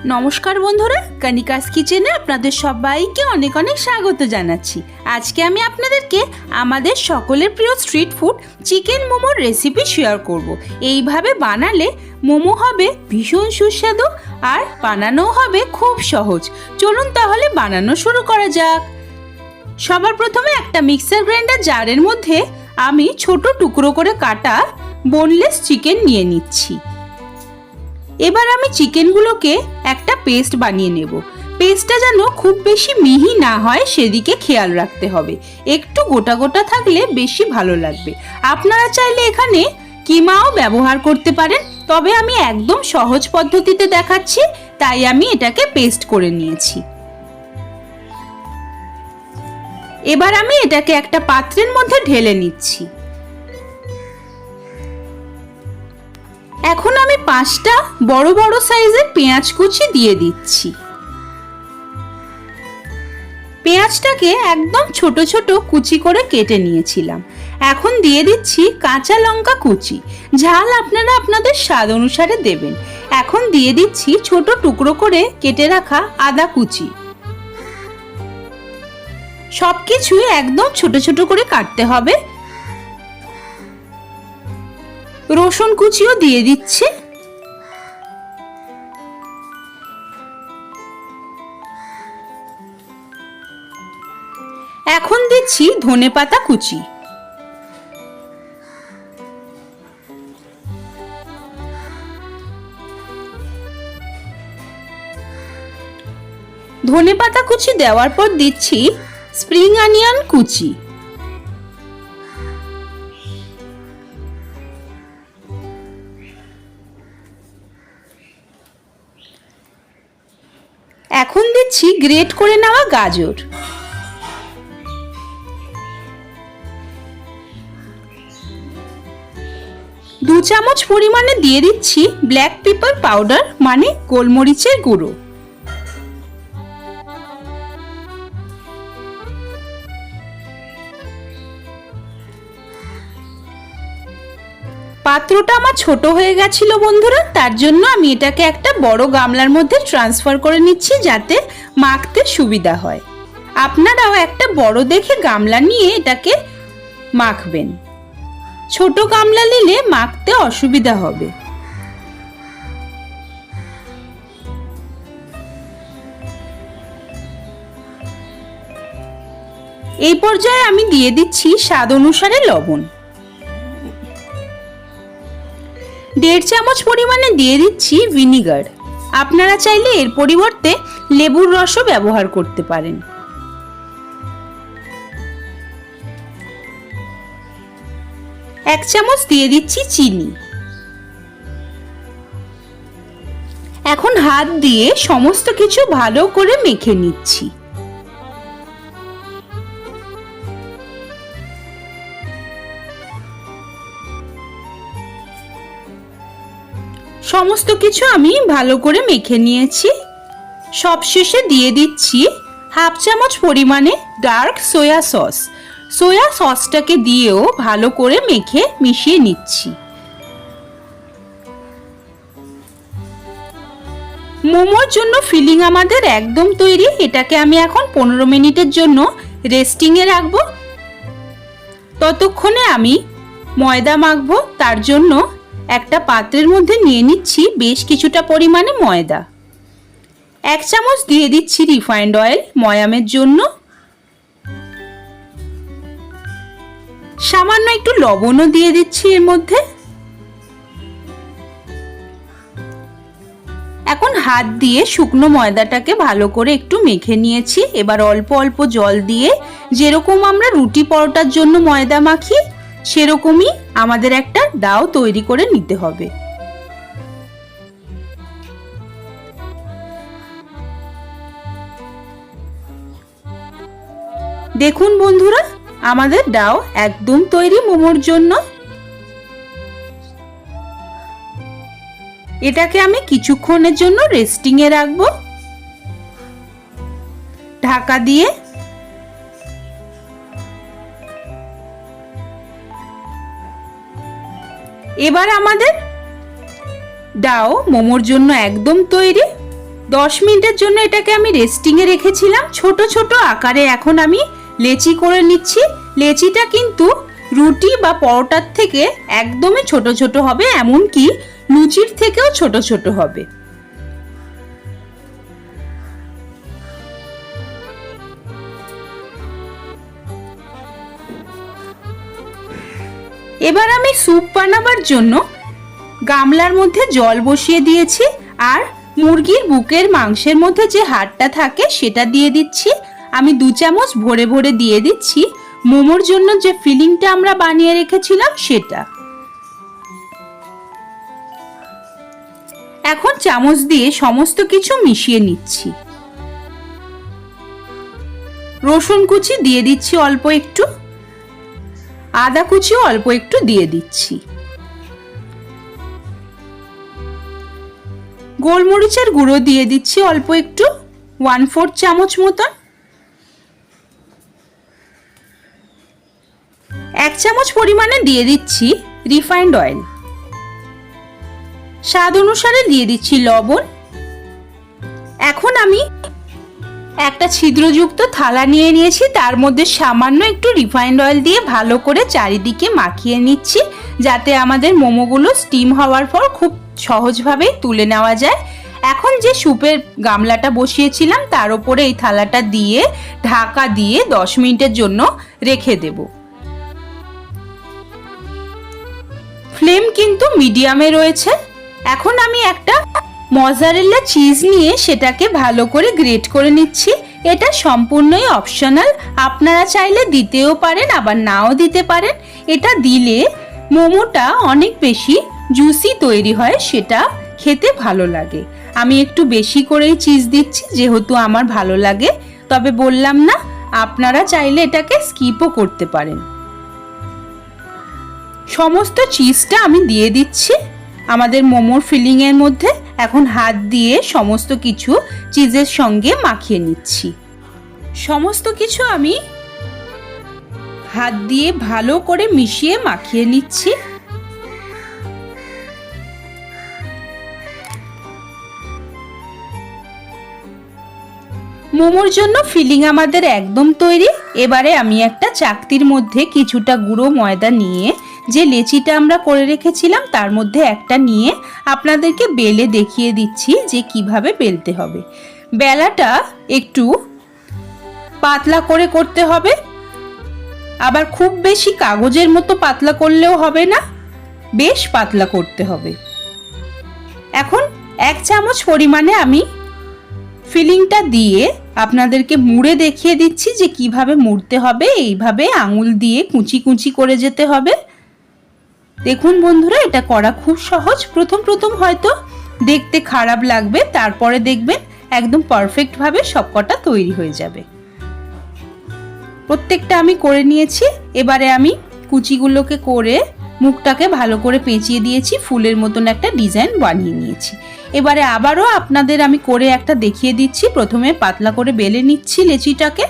নমস্কার বন্ধুরা, কনিকাস কিচেনে আপনাদের সবাইকে অনেক অনেক স্বাগত জানাচ্ছি। আজকে আমি আপনাদেরকে আমাদের সকলের প্রিয় স্ট্রিট ফুড চিকেন মোমোর রেসিপি শেয়ার করব। এইভাবে বানালে মোমো হবে ভীষণ সুস্বাদু আর বানানো হবে খুব সহজ। চলুন তাহলে বানানো শুরু করা যাক। সবার প্রথমে একটা মিক্সার গ্রাইন্ডার জারের মধ্যে আমি ছোট টুকরো করে কাটা বোনলেস চিকেন নিয়ে নিচ্ছি। এবার আমি চিকেনগুলোকে একটা পেস্ট বানিয়ে নেব। পেস্টটা যেন খুব বেশি মিহি না হয় সেদিকে খেয়াল রাখতে হবে। একটু গোটা গোটা থাকলে বেশি ভালো লাগবে। আপনারা চাইলে এখানে কিমাও ব্যবহার করতে পারেন, তবে আমি একদম সহজ পদ্ধতিতে দেখাচ্ছি, তাই আমি এটাকে পেস্ট করে নিয়েছি। এবার আমি এটাকে একটা পাত্রের মধ্যে ঢেলে নিচ্ছি। এখন আমি 5টা বড় বড় সাইজের পেঁয়াজ কুচি দিয়ে দিচ্ছি। পেঁয়াজটাকে একদম ছোট ছোট কুচি করে কেটে নিয়েছিলাম। এখন দিয়ে দিচ্ছি কাঁচা লঙ্কা কুচি, ঝাল আপনারা আপনাদের স্বাদ অনুসারে দেবেন। এখন দিয়ে দিচ্ছি ছোট টুকরো করে কেটে রাখা আদা কুচি। সবকিছু একদম ছোট ছোট করে কাটতে হবে। রসুন কুচিও দিয়ে দিচ্ছি। এখন দিচ্ছি ধনেপাতা কুচি। ধনেপাতা কুচি দেওয়ার পর দিচ্ছি স্প্রিং অনিয়ন কুচি। এখন দিচ্ছি গ্রেট করে নেওয়া গাজর। 2 চামচ পরিমাণে দিয়ে দিচ্ছি ব্ল্যাক পেপার পাউডার, মানে গোলমরিচের গুঁড়ো। পাত্রটা আমার ছোট হয়ে গেছিল বন্ধুরা, তার জন্য আমি এটাকে একটা বড় গামলার মধ্যে ট্রান্সফার করে নিচ্ছি যাতে মাখতে সুবিধা হয়। আপনারাও একটা বড় দেখে গামলা নিয়ে এটাকে মাখবেন। ছোট গামলা নিলে মাখতে অসুবিধা হবে। এই পর্যায়ে আমি দিয়ে দিচ্ছি স্বাদ অনুসারে লবণ। 1.5 চামচ পরিমাণে দিয়ে দিচ্ছি ভিনিগার। আপনারা চাইলে এর পরিবর্তে লেবুর রসও ব্যবহার করতে পারেন। 1 চামচ দিয়ে দিচ্ছি চিনি। এখন হাত দিয়ে সমস্ত কিছু ভালো করে মেখে নিচ্ছি। সমস্ত কিছু আমি ভালো করে মেখে নিয়েছি। সবশেষে দিয়ে দিচ্ছি 1/2 চামচ পরিমাণে ডার্ক সোয়া সস। সোয়া সসটাকে দিয়েও ভালো করে মেখে মিশিয়ে নিচ্ছি। মোমোর জন্য ফিলিং আমাদের একদম তৈরি। এটাকে আমি এখন 15 মিনিটের জন্য রেস্টিংয়ে রাখবো। ততক্ষণে আমি ময়দা মাখবো। তার জন্য একটা পাত্রের মধ্যে নিয়ে নিচ্ছি বেশ কিছুটা পরিমাণে ময়দা। 1 চামচ দিয়ে দিচ্ছি রিফাইন্ড অয়েল ময়ামের জন্য। সামান্য একটু লবণও দিয়ে দিচ্ছি এর মধ্যে। এখন হাত দিয়ে শুকনো ময়দাটাকে ভালো করে একটু মেখে নিয়েছি। এবার অল্প অল্প জল দিয়ে, যেরকম আমরা রুটি পরোটার জন্য ময়দা মাখি সেরকমই আমাদের একটা ডাও তৈরি করে নিতে হবে। দেখুন বন্ধুরা, আমাদের ডাও একদম তৈরি মোমোর জন্য। এটাকে আমি কিছুক্ষণের জন্য রেস্টিংয়ে রাখবো ঢাকা দিয়ে। এবার আমাদের ডাও মোমোর জন্য একদম তৈরি। 10 মিনিটের জন্য এটাকে আমি রেস্টিংয়ে রেখেছিলাম ছোট ছোট আকারে। এখন আমি লেচি করে নিচ্ছি। লেচিটা কিন্তু রুটি বা পরোটার থেকে একদমই ছোট ছোট হবে, এমনকি লুচির থেকেও ছোট ছোট হবে। এবার আমি স্যুপ বানাবার জন্য গামলার মধ্যে জল বসিয়ে দিয়েছি আর মুরগির বুকের মাংসের মধ্যে যে হাড়টা থাকে সেটা দিয়ে দিচ্ছি। আমি 2 চামচ ভরে ভরে দিয়ে দিচ্ছি মোমোর জন্য যে ফিলিংটা আমরা বানিয়ে রেখেছিলাম সেটা। এখন চামচ দিয়ে সমস্ত কিছু মিশিয়ে নিচ্ছি। রসুন কুচি দিয়ে দিচ্ছি অল্প একটু, আদা কুচিও অল্প একটু দিয়ে দিচ্ছি। গোলমরিচের গুঁড়ো দিয়ে দিচ্ছি অল্প একটু, 1/4 চামচ মতন। 1 চামচ পরিমাণে দিয়ে দিচ্ছি রিফাইন্ড অয়েল। স্বাদ অনুসারে দিয়ে দিচ্ছি লবণ। এখন আমি একটা ছিদ্রযুক্ত থালা নিয়ে নিয়েছি, তার মধ্যে সামান্য একটু রিফাইন্ড অয়েল দিয়ে ভালো করে চারিদিকে মাখিয়ে নিচ্ছি, যাতে আমাদের মোমোগুলো স্টিম হওয়ার পর খুব সহজভাবেই তুলে নেওয়া যায়। এখন যে স্যুপের গামলাটা বসিয়েছিলাম তার উপরে এই থালাটা দিয়ে ঢাকা দিয়ে 10 মিনিটের জন্য রেখে দেব। ফ্লেম কিন্তু মিডিয়ামে রয়েছে। এখন আমি একটা মজারেলা চিজ নিয়ে সেটাকে ভালো করে গ্রেট করে নিচ্ছি। এটা সম্পূর্ণই অপশনাল, আপনারা চাইলে দিতেও পারেন আবার নাও দিতে পারেন। এটা দিলে মোমোটা অনেক বেশি জুসি তৈরি হয়, সেটা খেতে ভালো লাগে। আমি একটু বেশি করেই চিজ দিচ্ছি যেহেতু আমার ভালো লাগে, তবে বললাম না আপনারা চাইলে এটাকে স্কিপও করতে পারেন। সমস্ত চিজটা আমি দিয়ে দিচ্ছি আমাদের মোমোর ফিলিংয়ের মধ্যে। এখন হাত দিয়ে সমস্ত কিছু চিজের সঙ্গে মাখিয়ে নিচ্ছি। সমস্ত কিছু আমি হাত দিয়ে ভালো করে মিশিয়ে মাখিয়ে নিচ্ছি। মোমোর জন্য ফিলিং আমাদের একদম তৈরি। এবারে আমি একটা চাকতির মধ্যে কিছুটা গুঁড়ো ময়দা নিয়ে যে লেচিটা আমরা করে রেখেছিলাম তার মধ্যে একটা নিয়ে আপনাদেরকে বেলে দেখিয়ে দিচ্ছি যে কিভাবে বেলতে হবে। বেলাটা একটু পাতলা করে করতে হবে, আবার খুব বেশি কাগজের মতো পাতলা করলেও হবে না, বেশ পাতলা করতে হবে। এখন 1 চামচ পরিমাণে আমি ফিলিংটা দিয়ে আপনাদেরকে মুড়ে দেখিয়ে দিচ্ছি যে কিভাবে মুড়তে হবে। এইভাবে আঙুল দিয়ে কুচি কুচি করে যেতে হবে। দেখুন বন্ধুরা, এটা করা খুব সহজ। প্রথম প্রথম হয়তো দেখতে খারাপ লাগবে, তারপরে দেখবেন একদম পারফেক্ট ভাবে সবকটা তৈরি হয়ে যাবে। প্রত্যেকটা আমি করে নিয়েছি। এবারে আমি কুচিগুলোকে করে মুখটাকে ভালো করে পেঁচিয়ে দিয়েছি, ফুলের মতন একটা ডিজাইন বানিয়ে নিয়েছি। এবারে আবারও আপনাদের আমি করে একটা দেখিয়ে দিচ্ছি। প্রথমে পাতলা করে বেলে নিচ্ছি লেচিটাকে।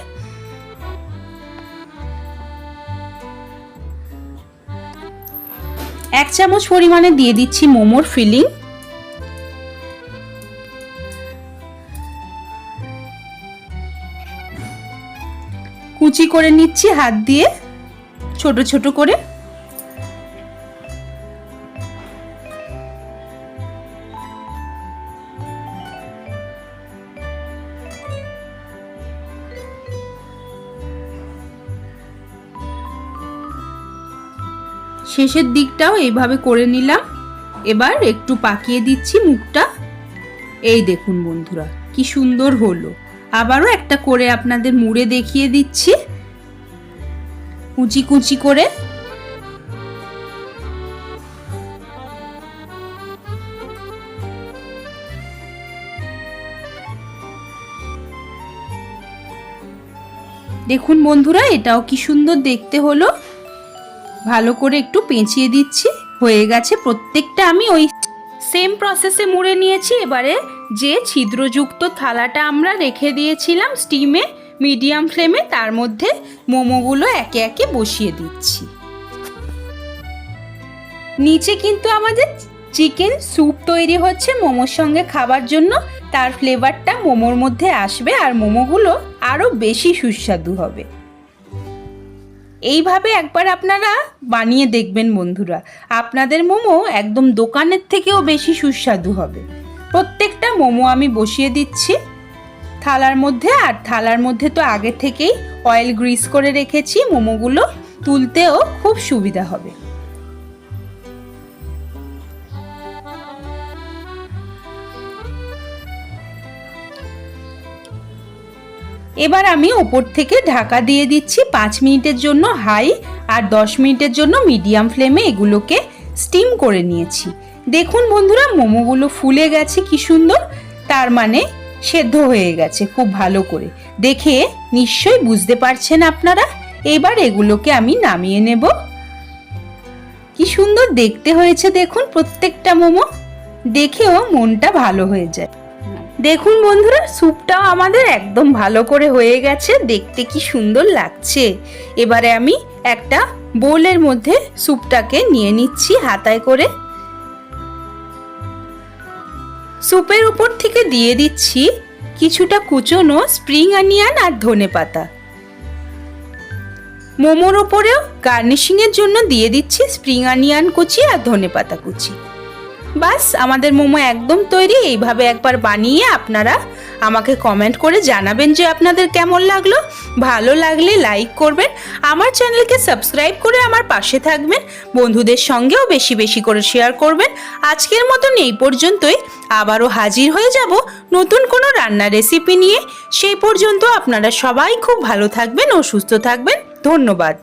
এক চামচ পরিমাণে দিয়ে দিচ্ছি মোমোর ফিলিং। কুচি করে নিচ্ছি হাত দিয়ে ছোট ছোট করে। শেষের দিকটাও এইভাবে করে নিলাম। এবার একটু পাকিয়ে দিচ্ছি মুখটা। এই দেখুন বন্ধুরা কি সুন্দর হলো। আবারও একটা করে আপনাদের মুড়ে দেখিয়ে দিচ্ছি কুচি কুচি করে। দেখুন বন্ধুরা এটাও কি সুন্দর দেখতে হলো। ভালো করে একটু পেঁচিয়ে দিচ্ছি, হয়ে গেছে। প্রত্যেকটা আমি ওই সেম প্রসেসে মুড়ে নিয়েছি। এবারে যে ছিদ্রযুক্ত থালাটা আমরা রেখে দিয়েছিলাম স্টিমে মিডিয়াম ফ্লেমে, তার মধ্যে মোমোগুলো একে একে বসিয়ে দিচ্ছি। নিচে কিন্তু আমাদের চিকেন স্যুপ তৈরি হচ্ছে মোমোর সঙ্গে খাবার জন্য। তার ফ্লেভারটা মোমোর মধ্যে আসবে আর মোমোগুলো আরও বেশি সুস্বাদু হবে। এইভাবে একবার আপনারা বানিয়ে দেখবেন বন্ধুরা, আপনাদের মোমো একদম দোকানের থেকেও বেশি সুস্বাদু হবে। প্রত্যেকটা মোমো আমি বসিয়ে দিচ্ছি থালার মধ্যে, আর থালার মধ্যে তো আগে থেকেই অয়েল গ্রিস করে রেখেছি, মোমোগুলো তুলতেও খুব সুবিধা হবে। এবার আমি ওপর থেকে ঢাকা দিয়ে দিচ্ছি 5 মিনিটের জন্য হাই আর 10 মিনিটের জন্য মিডিয়াম ফ্লেমে এগুলোকে স্টিম করে নিয়েছি। দেখুন বন্ধুরা, মোমোগুলো ফুলে গেছে কি সুন্দর, তার মানে সেদ্ধ হয়ে গেছে খুব ভালো করে। দেখে নিশ্চয়ই বুঝতে পারছেন আপনারা। এবার এগুলোকে আমি নামিয়ে নেব। কি সুন্দর দেখতে হয়েছে দেখুন প্রত্যেকটা মোমো, দেখেও মনটা ভালো হয়ে যায়। দেখুন বন্ধুরা, স্যুপটাও আমাদের একদম ভালো করে হয়ে গেছে, দেখতে কি সুন্দর লাগছে। এবারে আমি একটা বোলের মধ্যে স্যুপটাকে নিয়ে নিচ্ছি হাতায় করে। স্যুপের উপর থেকে দিয়ে দিচ্ছি কিছুটা কুচনো স্প্রিং অনিয়ন আর ধনেপাতা। মোমোর ওপরেও গার্নিশিংয়ের জন্য দিয়ে দিচ্ছি স্প্রিং অনিয়ন কুচি আর ধনেপাতা কুচি। বাস, আমাদের মোমো একদম তৈরি। এইভাবে একবার বানিয়ে আপনারা আমাকে কমেন্ট করে জানাবেন যে আপনাদের কেমন লাগলো। ভালো লাগলে লাইক করবেন, আমার চ্যানেলকে সাবস্ক্রাইব করে আমার পাশে থাকবেন, বন্ধুদের সঙ্গেও বেশি বেশি করে শেয়ার করবেন। আজকের মতন এই পর্যন্তই, আবারও হাজির হয়ে যাব নতুন কোনো রান্নার রেসিপি নিয়ে। সেই পর্যন্ত আপনারা সবাই খুব ভালো থাকবেন ও সুস্থ থাকবেন। ধন্যবাদ।